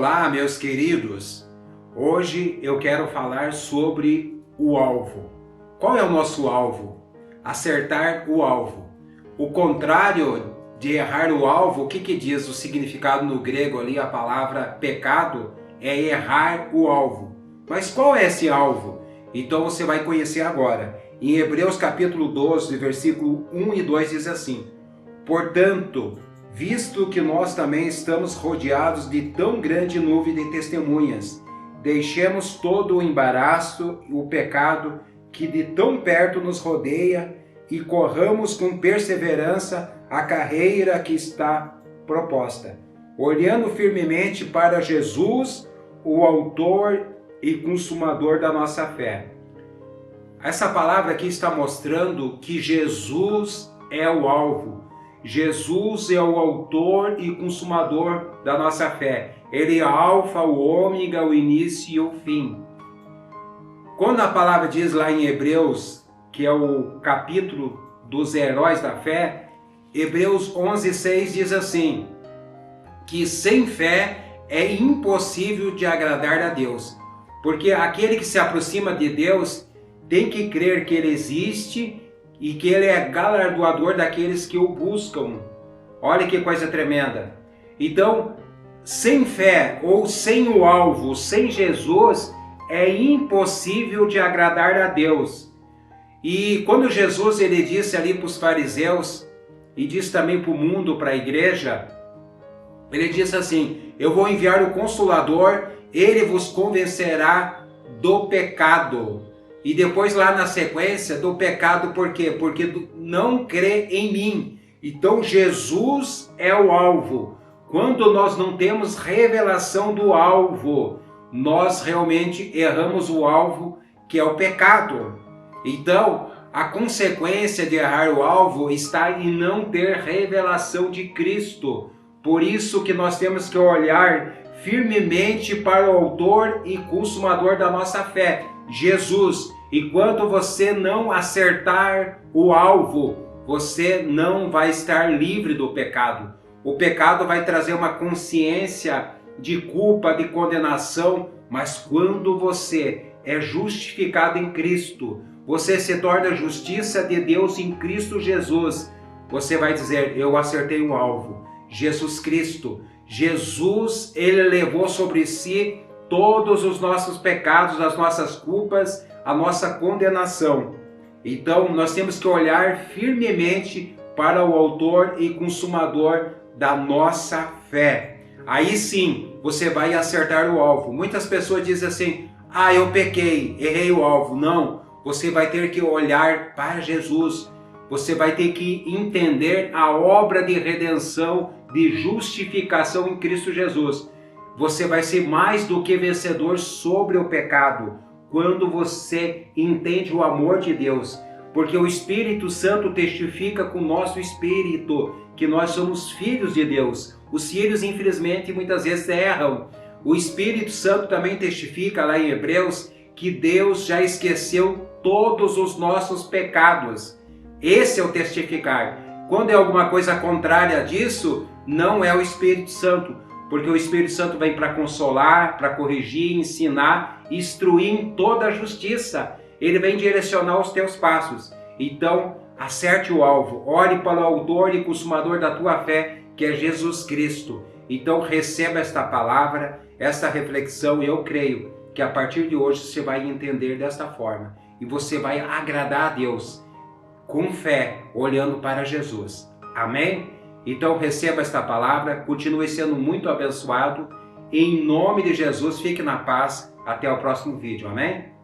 Olá, meus queridos! Hoje eu quero falar sobre o alvo. Qual é o nosso alvo? Acertar o alvo. O contrário de errar o alvo, o que diz o significado no grego ali, a palavra pecado, é errar o alvo. Mas qual é esse alvo? Então você vai conhecer agora. Em Hebreus capítulo 12, versículo 1 e 2 diz assim: Portanto, visto que nós também estamos rodeados de tão grande nuvem de testemunhas, deixemos todo o embaraço e o pecado que de tão perto nos rodeia e corramos com perseverança a carreira que está proposta, olhando firmemente para Jesus, o autor e consumador da nossa fé. Essa palavra aqui está mostrando que Jesus é o alvo. Jesus é o autor e consumador da nossa fé. Ele é alfa, o ômega, o início e o fim. Quando a palavra diz lá em Hebreus, que é o capítulo dos heróis da fé, Hebreus 11:6 diz assim, que sem fé é impossível de agradar a Deus, porque aquele que se aproxima de Deus tem que crer que Ele existe e que Ele é galardoador daqueles que o buscam. Olha que coisa tremenda. Então, sem fé ou sem o alvo, sem Jesus, é impossível de agradar a Deus. E quando Jesus ele disse ali para os fariseus, e disse também para o mundo, para a igreja, ele disse assim: eu vou enviar o Consolador, ele vos convencerá do pecado. E depois lá na sequência, do pecado por quê? Porque não crê em mim. Então Jesus é o alvo. Quando nós não temos revelação do alvo, nós realmente erramos o alvo, que é o pecado. Então, a consequência de errar o alvo está em não ter revelação de Cristo. Por isso que nós temos que olhar firmemente para o autor e consumador da nossa fé, Jesus. E quando você não acertar o alvo, você não vai estar livre do pecado. O pecado vai trazer uma consciência de culpa, de condenação, mas quando você é justificado em Cristo, você se torna a justiça de Deus em Cristo Jesus, você vai dizer: eu acertei o alvo. Jesus Cristo, Jesus, ele levou sobre si todos os nossos pecados, as nossas culpas, a nossa condenação. Então nós temos que olhar firmemente para o autor e consumador da nossa fé. Aí sim você vai acertar o alvo. Muitas pessoas dizem assim: ah, eu pequei, errei o alvo. Não, você vai ter que olhar para Jesus. Você vai ter que entender a obra de redenção, de justificação em Cristo Jesus. Você vai ser mais do que vencedor sobre o pecado quando você entende o amor de Deus, porque o Espírito Santo testifica com o nosso espírito que nós somos filhos de Deus. Os filhos, infelizmente, muitas vezes erram. O Espírito Santo também testifica lá em Hebreus que Deus já esqueceu todos os nossos pecados. Esse é o testificar. Quando é alguma coisa contrária disso, não é o Espírito Santo, porque o Espírito Santo vem para consolar, para corrigir, ensinar, instruir em toda a justiça. Ele vem direcionar os teus passos. Então, acerte o alvo. Ore para o autor e consumador da tua fé, que é Jesus Cristo. Então, receba esta palavra, esta reflexão, e eu creio que a partir de hoje você vai entender desta forma. E você vai agradar a Deus com fé, olhando para Jesus. Amém? Então receba esta palavra, continue sendo muito abençoado. Em nome de Jesus, fique na paz. Até o próximo vídeo. Amém?